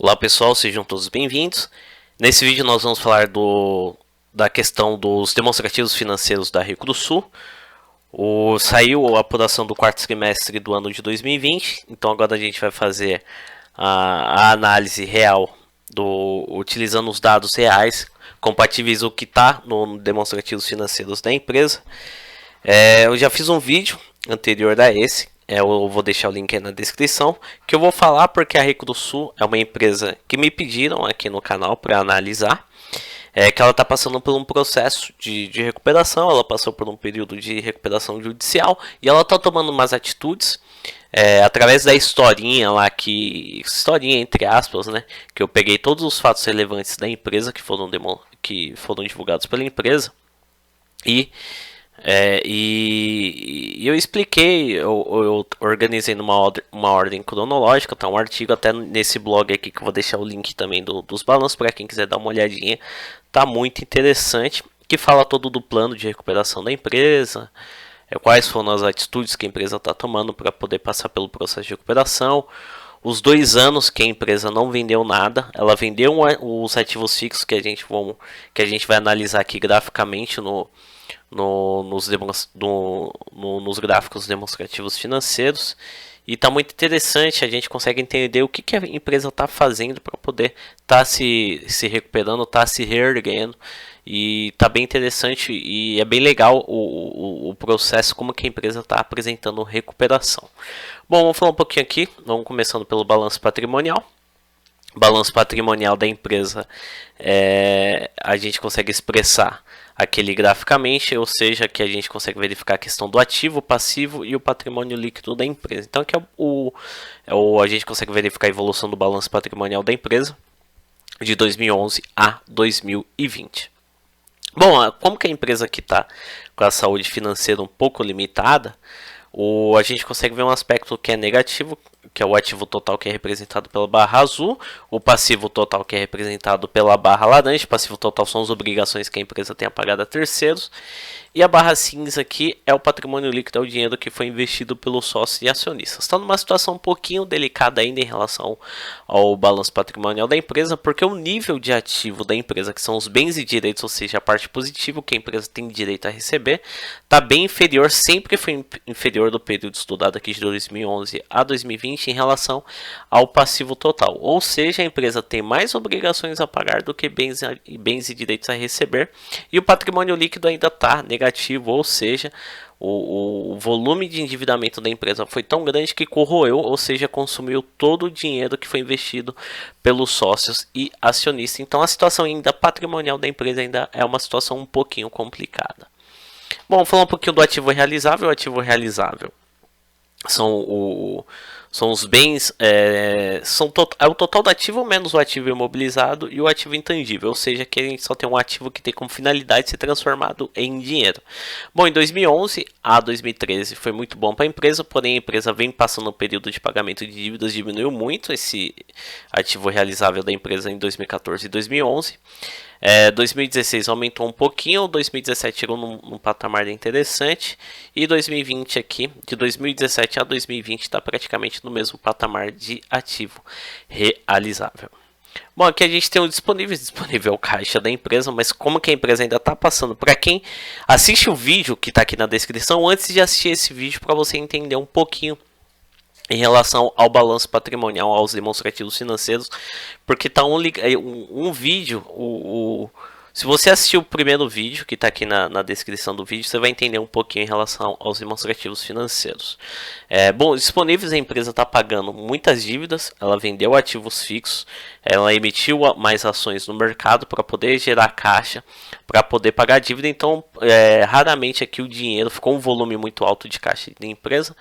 Olá pessoal, sejam todos bem-vindos. Nesse vídeo nós vamos falar da questão dos demonstrativos financeiros da Rico do Sul. Saiu a apuração do quarto trimestre do ano de 2020, então agora a gente vai fazer a análise real, utilizando os dados reais, compatíveis o que está no demonstrativos financeiros da empresa. Eu já fiz um vídeo anterior a esse. Eu vou deixar o link aí na descrição, que eu vou falar porque a Rico do Sul é uma empresa que me pediram aqui no canal para analisar, que ela está passando por um processo de recuperação, ela passou por um período de recuperação judicial e ela está tomando umas atitudes através da historinha lá, historinha entre aspas, né, que eu peguei todos os fatos relevantes da empresa que foram divulgados pela empresa e eu expliquei, eu organizei uma ordem cronológica, tá um artigo até nesse blog aqui que eu vou deixar o link também dos balanços para quem quiser dar uma olhadinha, tá muito interessante, que fala todo do plano de recuperação da empresa, quais foram as atitudes que a empresa está tomando para poder passar pelo processo de recuperação, os 2 anos que a empresa não vendeu nada, ela vendeu os ativos fixos que a gente vai analisar aqui graficamente nos gráficos demonstrativos financeiros, e está muito interessante, a gente consegue entender o que a empresa está fazendo para poder estar se recuperando, estar se reerguendo, e está bem interessante e é bem legal o processo, como que a empresa está apresentando recuperação. Bom, vamos falar um pouquinho aqui, vamos começando pelo balanço patrimonial. Balanço patrimonial da empresa, a gente consegue expressar aquele graficamente, ou seja, que a gente consegue verificar a questão do ativo, passivo e o patrimônio líquido da empresa. Então aqui a gente consegue verificar a evolução do balanço patrimonial da empresa de 2011 a 2020. Bom, como que a empresa aqui está com a saúde financeira um pouco limitada, a gente consegue ver um aspecto que é negativo, que é o ativo total, que é representado pela barra azul, o passivo total, que é representado pela barra laranja. O passivo total são as obrigações que a empresa tem a pagar a terceiros, e a barra cinza aqui é o patrimônio líquido, é o dinheiro que foi investido pelos sócios e acionistas. Está numa situação um pouquinho delicada ainda em relação ao balanço patrimonial da empresa, porque o nível de ativo da empresa, que são os bens e direitos, ou seja, a parte positiva que a empresa tem direito a receber, está bem inferior, sempre foi inferior do período estudado aqui de 2011 a 2020 em relação ao passivo total. Ou seja, a empresa tem mais obrigações a pagar do que bens e direitos a receber, e o patrimônio líquido ainda está negativo, ou seja, o volume de endividamento da empresa foi tão grande que corroeu, ou seja, consumiu todo o dinheiro que foi investido pelos sócios e acionistas. Então a situação ainda patrimonial da empresa ainda é uma situação um pouquinho complicada. Bom, vamos falar um pouquinho do ativo realizável. O ativo realizável são os bens, é o total do ativo menos o ativo imobilizado e o ativo intangível, ou seja, que a gente só tem um ativo que tem como finalidade ser transformado em dinheiro. Bom, em 2011 a 2013 foi muito bom para a empresa, porém a empresa vem passando um período de pagamento de dívidas, diminuiu muito esse ativo realizável da empresa em 2014 e 2011. 2016 aumentou um pouquinho, 2017 chegou num patamar interessante, e 2020 aqui, de 2017 a 2020, está praticamente no mesmo patamar de ativo realizável. Bom, aqui a gente tem o disponível o caixa da empresa, mas como que a empresa ainda está passando, para quem assiste o vídeo que está aqui na descrição, antes de assistir esse vídeo, para você entender um pouquinho em relação ao balanço patrimonial, aos demonstrativos financeiros, porque tá um vídeo, se você assistir o primeiro vídeo, que está aqui na descrição do vídeo, você vai entender um pouquinho em relação aos demonstrativos financeiros. Bom, disponíveis, a empresa está pagando muitas dívidas, ela vendeu ativos fixos, ela emitiu mais ações no mercado para poder gerar caixa, para poder pagar a dívida, então raramente aqui o dinheiro, ficou um volume muito alto de caixa da empresa.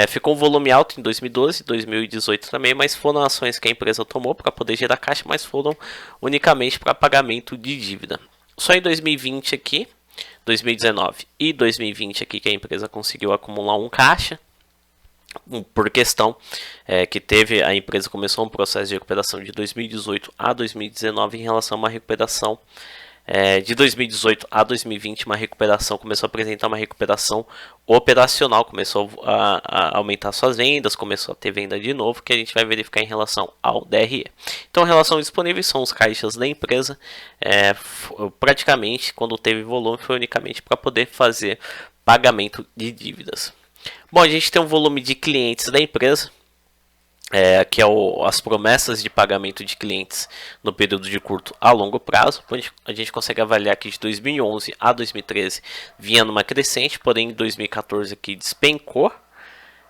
Ficou um volume alto em 2012 e 2018 também, mas foram ações que a empresa tomou para poder gerar caixa, mas foram unicamente para pagamento de dívida. Só em 2020 aqui, 2019 e 2020 aqui que a empresa conseguiu acumular um caixa, por questão que a empresa começou um processo de recuperação de 2018 a 2019 em relação a uma recuperação De 2018 a 2020, começou a apresentar uma recuperação operacional, começou a aumentar suas vendas, começou a ter venda de novo, que a gente vai verificar em relação ao DRE. Então, a relação disponível são os caixas da empresa, praticamente, quando teve volume, foi unicamente para poder fazer pagamento de dívidas. Bom, a gente tem um volume de clientes da empresa, que é as promessas de pagamento de clientes no período de curto a longo prazo. A gente consegue avaliar que de 2011 a 2013 vinha numa crescente, porém em 2014 aqui despencou.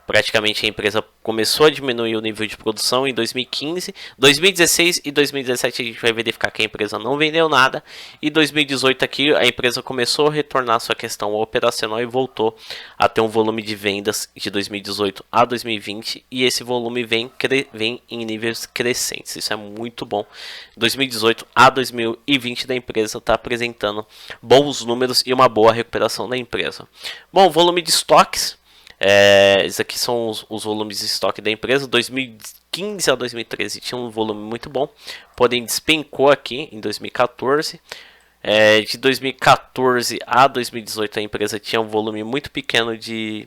Praticamente a empresa começou a diminuir o nível de produção em 2015, 2016 e 2017 a gente vai verificar que a empresa não vendeu nada, e 2018 aqui a empresa começou a retornar sua questão operacional e voltou a ter um volume de vendas de 2018 a 2020, e esse volume vem em níveis crescentes, isso é muito bom. 2018 a 2020 da empresa está apresentando bons números e uma boa recuperação da empresa. Bom, volume de estoques. Esses aqui são os volumes de estoque da empresa. 2015 a 2013 tinha um volume muito bom, porém despencou aqui em 2014. De 2014 a 2018 a empresa tinha um volume muito pequeno de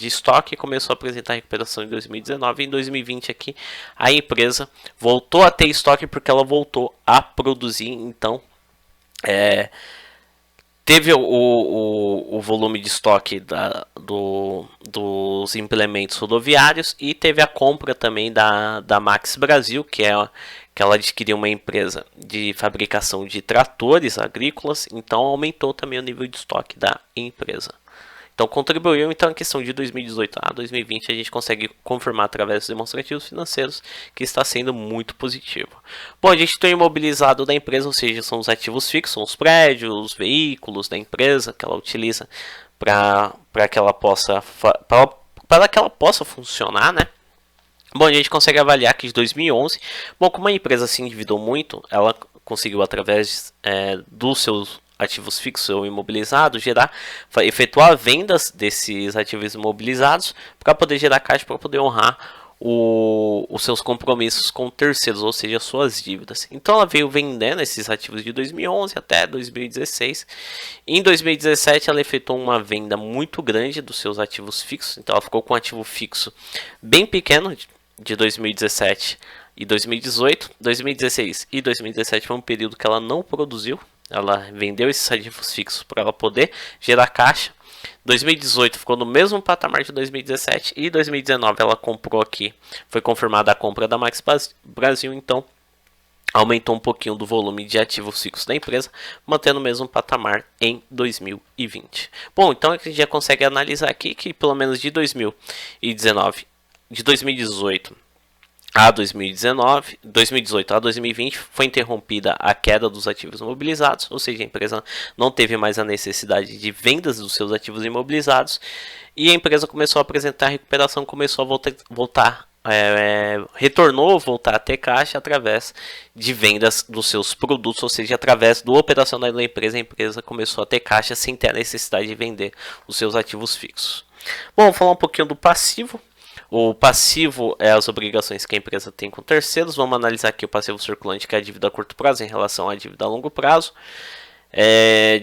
estoque e começou a apresentar recuperação em 2019. Em 2020 aqui a empresa voltou a ter estoque porque ela voltou a produzir, então teve o volume de estoque dos implementos rodoviários e teve a compra também da Max Brasil, que ela adquiriu uma empresa de fabricação de tratores agrícolas, então aumentou também o nível de estoque da empresa. Então contribuiu, então a questão de 2018 a 2020 a gente consegue confirmar através dos demonstrativos financeiros que está sendo muito positivo. Bom, a gente tem o imobilizado da empresa, ou seja, são os ativos fixos, são os prédios, os veículos da empresa que ela utiliza para que ela possa funcionar, né? Bom, a gente consegue avaliar que de 2011, bom, como a empresa se endividou muito, ela conseguiu através dos seus ativos fixos ou imobilizados, efetuar vendas desses ativos imobilizados para poder gerar caixa, para poder honrar os seus compromissos com terceiros, ou seja, suas dívidas. Então ela veio vendendo esses ativos de 2011 até 2016. Em 2017 ela efetuou uma venda muito grande dos seus ativos fixos, então ela ficou com um ativo fixo bem pequeno de 2017 e 2018. 2016 e 2017 foi um período que ela não produziu. Ela vendeu esses ativos fixos para ela poder gerar caixa. 2018 ficou no mesmo patamar de 2017 e 2019 ela comprou aqui. Foi confirmada a compra da Max Brasil, então aumentou um pouquinho do volume de ativos fixos da empresa, mantendo o mesmo patamar em 2020. Bom, então a gente já consegue analisar aqui que pelo menos de 2019, de 2018 a 2018 a 2020 foi interrompida a queda dos ativos imobilizados, ou seja, a empresa não teve mais a necessidade de vendas dos seus ativos imobilizados e a empresa começou a apresentar recuperação, começou a retornou voltar a ter caixa através de vendas dos seus produtos, ou seja, através do operacional da empresa, a empresa começou a ter caixa sem ter a necessidade de vender os seus ativos fixos. Bom, vou falar um pouquinho do passivo. O passivo é as obrigações que a empresa tem com terceiros. Vamos analisar aqui o passivo circulante, que é a dívida a curto prazo em relação à dívida a longo prazo.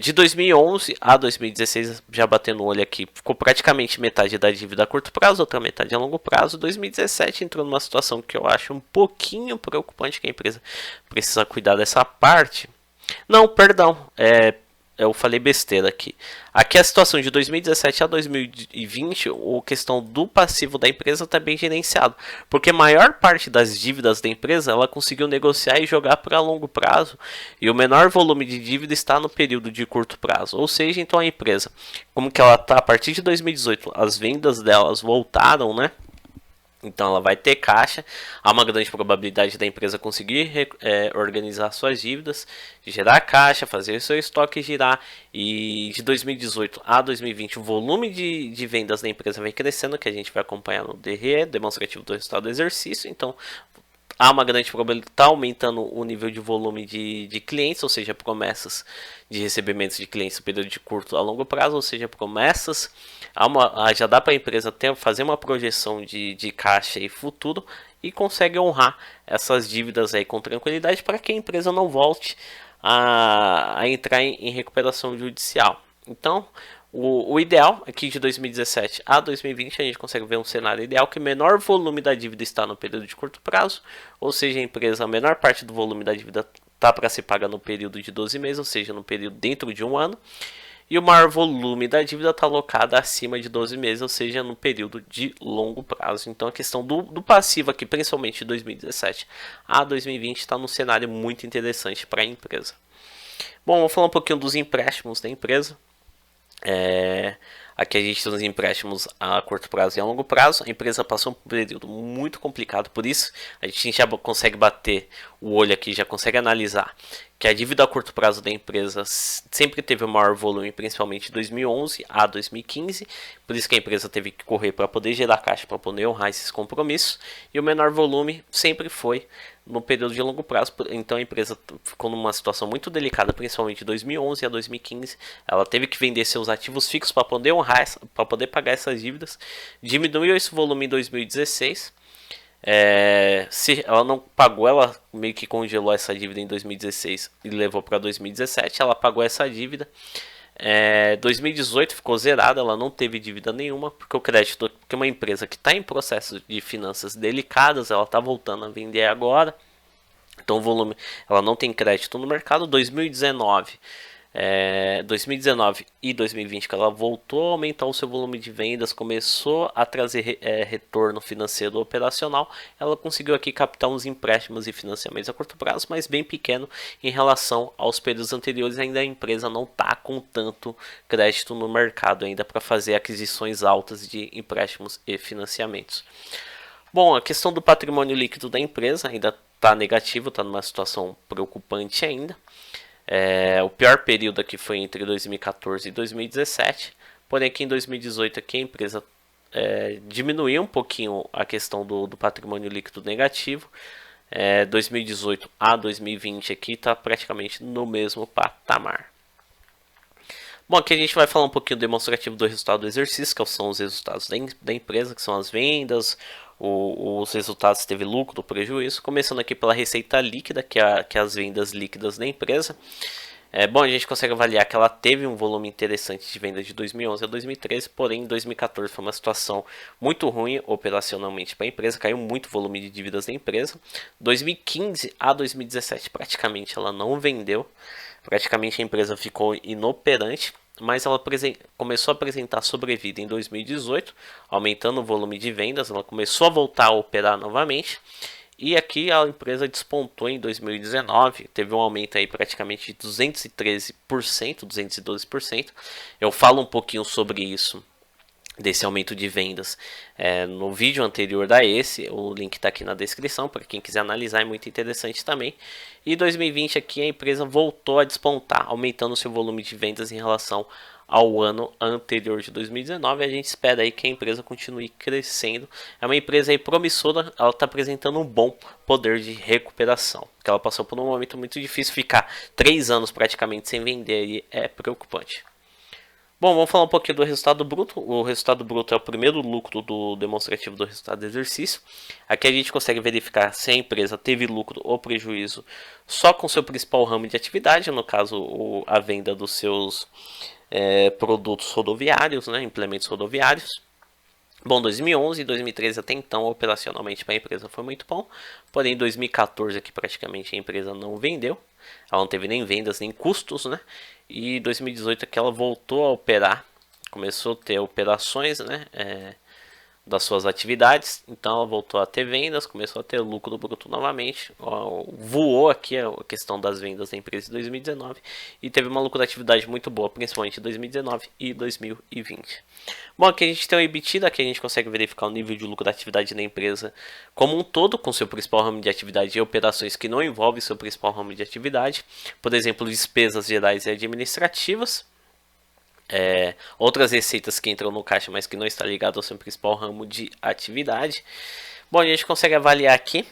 De 2011 a 2016, já batendo o olho aqui, ficou praticamente metade da dívida a curto prazo, outra metade a longo prazo. 2017 entrou numa situação que eu acho um pouquinho preocupante, que a empresa precisa cuidar dessa parte. Não, perdão, eu falei besteira aqui. Aqui a situação de 2017 a 2020, a questão do passivo da empresa está bem gerenciado, porque a maior parte das dívidas da empresa ela conseguiu negociar e jogar para longo prazo, e o menor volume de dívida está no período de curto prazo. Ou seja, então a empresa, como que ela está a partir de 2018, as vendas delas voltaram, né? Então ela vai ter caixa, há uma grande probabilidade da empresa conseguir organizar suas dívidas, gerar caixa, fazer seu estoque girar, e de 2018 a 2020 o volume de vendas da empresa vem crescendo, que a gente vai acompanhar no DRE, demonstrativo do resultado do exercício. Então há uma grande probabilidade de estar aumentando o nível de volume de clientes, ou seja, promessas de recebimentos de clientes no período de curto a longo prazo, ou seja, promessas. Já dá para a empresa fazer uma projeção de caixa e futuro, e consegue honrar essas dívidas aí com tranquilidade para que a empresa não volte a entrar em recuperação judicial. Então, o ideal aqui de 2017 a 2020 a gente consegue ver um cenário ideal que o menor volume da dívida está no período de curto prazo, ou seja, a empresa, a menor parte do volume da dívida está para ser paga no período de 12 meses, ou seja, no período dentro de um ano, e o maior volume da dívida está alocado acima de 12 meses, ou seja, no período de longo prazo. Então a questão do passivo aqui, principalmente de 2017 a 2020, está num cenário muito interessante para a empresa. Bom, vou falar um pouquinho dos empréstimos da empresa. Aqui a gente tem os empréstimos a curto prazo e a longo prazo. A empresa passou um período muito complicado, por isso a gente já consegue bater o olho aqui, já consegue analisar que a dívida a curto prazo da empresa sempre teve o maior volume, principalmente de 2011 a 2015, por isso que a empresa teve que correr para poder gerar caixa, para poder honrar esses compromissos, e o menor volume sempre foi no período de longo prazo. Então a empresa ficou numa situação muito delicada, principalmente de 2011 a 2015. Ela teve que vender seus ativos fixos para poder honrar, para poder pagar essas dívidas. Diminuiu esse volume em 2016. Se ela não pagou, ela meio que congelou essa dívida em 2016 e levou para 2017. Ela pagou essa dívida. 2018 ficou zerada, ela não teve dívida nenhuma, porque o crédito, porque uma empresa que está em processo de finanças delicadas, ela está voltando a vender agora, então o volume, ela não tem crédito no mercado. 2019 e 2020 que ela voltou a aumentar o seu volume de vendas, começou a trazer retorno financeiro operacional, ela conseguiu aqui captar uns empréstimos e financiamentos a curto prazo, mas bem pequeno em relação aos períodos anteriores. Ainda a empresa não está com tanto crédito no mercado ainda para fazer aquisições altas de empréstimos e financiamentos. Bom, a questão do patrimônio líquido da empresa ainda está negativo, está numa situação preocupante ainda. O pior período aqui foi entre 2014 e 2017, porém aqui em 2018 aqui a empresa diminuiu um pouquinho a questão do patrimônio líquido negativo. 2018 a 2020 aqui está praticamente no mesmo patamar. Bom, aqui a gente vai falar um pouquinho demonstrativo do resultado do exercício, que são os resultados da empresa, que são as vendas, os resultados, teve lucro ou prejuízo. Começando aqui pela receita líquida, que é as vendas líquidas da empresa. Bom, a gente consegue avaliar que ela teve um volume interessante de vendas de 2011 a 2013, porém em 2014 foi uma situação muito ruim operacionalmente para a empresa, caiu muito o volume de dívidas da empresa. 2015 a 2017 praticamente ela não vendeu, praticamente a empresa ficou inoperante, mas ela começou a apresentar sobrevida em 2018, aumentando o volume de vendas, ela começou a voltar a operar novamente. E aqui a empresa despontou em 2019, teve um aumento aí praticamente de 213%, 212%. Eu falo um pouquinho sobre isso, desse aumento de vendas, no vídeo anterior a esse, o link está aqui na descrição para quem quiser analisar, é muito interessante também. E 2020 aqui a empresa voltou a despontar, aumentando seu volume de vendas em relação ao ano anterior de 2019. A gente espera aí que a empresa continue crescendo. É uma empresa aí promissora, ela está apresentando um bom poder de recuperação, porque ela passou por um momento muito difícil. Ficar 3 anos praticamente sem vender aí é preocupante. Bom, vamos falar um pouquinho do resultado bruto. O resultado bruto é o primeiro lucro do demonstrativo do resultado do exercício. Aqui a gente consegue verificar se a empresa teve lucro ou prejuízo só com seu principal ramo de atividade, no caso a venda dos seus produtos rodoviários, implementos rodoviários. Bom, 2011 e 2013 até então operacionalmente para a empresa foi muito bom, porém em 2014 aqui praticamente a empresa não vendeu, ela não teve nem vendas nem custos, e 2018 aqui ela voltou a operar, começou a ter operações, das suas atividades, então ela voltou a ter vendas, começou a ter lucro bruto novamente, voou aqui a questão das vendas da empresa em 2019 e teve uma lucratividade muito boa, principalmente em 2019 e 2020. Bom, aqui a gente tem o EBITDA, aqui a gente consegue verificar o nível de lucratividade da empresa como um todo, com seu principal ramo de atividade e operações que não envolvem seu principal ramo de atividade, por exemplo, despesas gerais e administrativas. Outras receitas que entram no caixa, mas que não está ligado ao seu principal ramo de atividade. Bom, a gente consegue avaliar aqui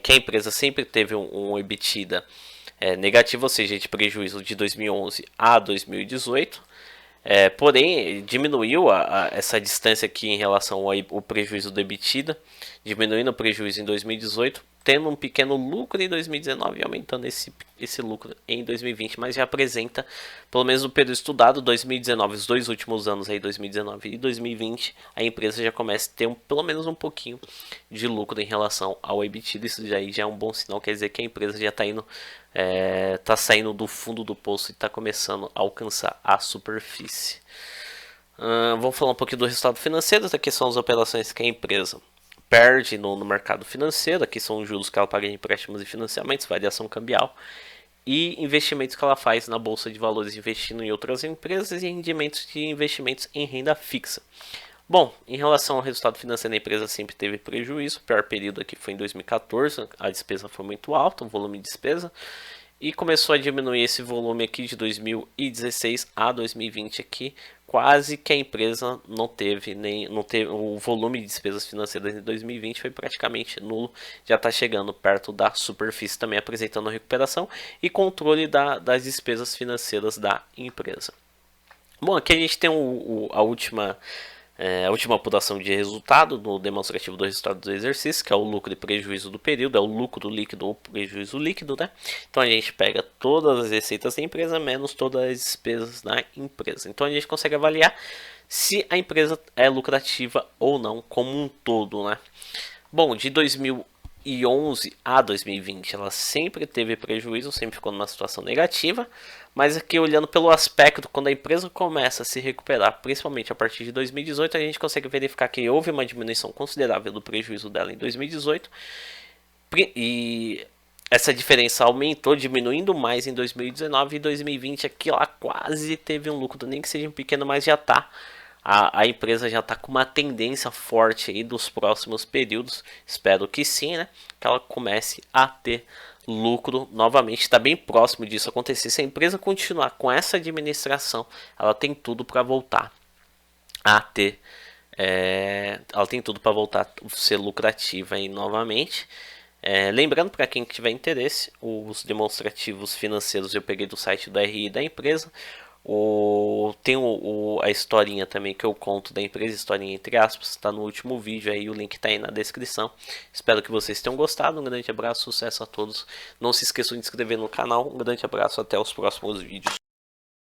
que a empresa sempre teve um EBITDA negativo, ou seja, de prejuízo de 2011 a 2018. Porém, diminuiu essa distância aqui em relação ao prejuízo do EBITDA, diminuindo o prejuízo em 2018, tendo um pequeno lucro em 2019 e aumentando esse lucro em 2020, mas já apresenta, pelo menos no período estudado, 2019, os dois últimos anos aí, 2019 e 2020, a empresa já começa a ter pelo menos um pouquinho de lucro em relação ao EBITDA. Isso já é um bom sinal, quer dizer que a empresa já está indo, tá saindo do fundo do poço e está começando a alcançar a superfície. Vamos falar um pouquinho do resultado financeiro. Aqui são as operações que a empresa perde no mercado financeiro. Aqui são os juros que ela paga em empréstimos e financiamentos, variação cambial e investimentos que ela faz na bolsa de valores investindo em outras empresas e rendimentos de investimentos em renda fixa. Bom, em relação ao resultado financeiro, a empresa sempre teve prejuízo. O pior período aqui foi em 2014, a despesa foi muito alta, o volume de despesa, e começou a diminuir esse volume aqui de 2016 a 2020 aqui, quase que a empresa não teve o volume de despesas financeiras em 2020 foi praticamente nulo, já está chegando perto da superfície, também apresentando recuperação e controle das despesas financeiras da empresa. Bom, aqui a gente tem a última apuração de resultado no demonstrativo do resultado do exercício, que é o lucro e prejuízo do período, é o lucro líquido ou prejuízo líquido, né? Então a gente pega todas as receitas da empresa menos todas as despesas da empresa. Então a gente consegue avaliar se a empresa é lucrativa ou não como um todo, né? Bom, de 2011 a 2020 ela sempre teve prejuízo, sempre ficou numa situação negativa, mas aqui olhando pelo aspecto, quando a empresa começa a se recuperar, principalmente a partir de 2018, a gente consegue verificar que houve uma diminuição considerável do prejuízo dela em 2018 e essa diferença aumentou, diminuindo mais em 2019 e 2020 aqui ela quase teve um lucro, nem que seja um pequeno, mas já está. A empresa já está com uma tendência forte aí dos próximos períodos, espero que sim, né? Que ela comece a ter lucro novamente, está bem próximo disso acontecer. Se a empresa continuar com essa administração, ela tem tudo para voltar a ter, ela tem tudo para voltar a ser lucrativa aí novamente. Lembrando, para quem tiver interesse, os demonstrativos financeiros eu peguei do site do RI da empresa. Tem a historinha também que eu conto da empresa, historinha entre aspas, está no último vídeo aí, o link está aí na descrição. Espero que vocês tenham gostado, um grande abraço, sucesso a todos. Não se esqueçam de se inscrever no canal, um grande abraço, até os próximos vídeos.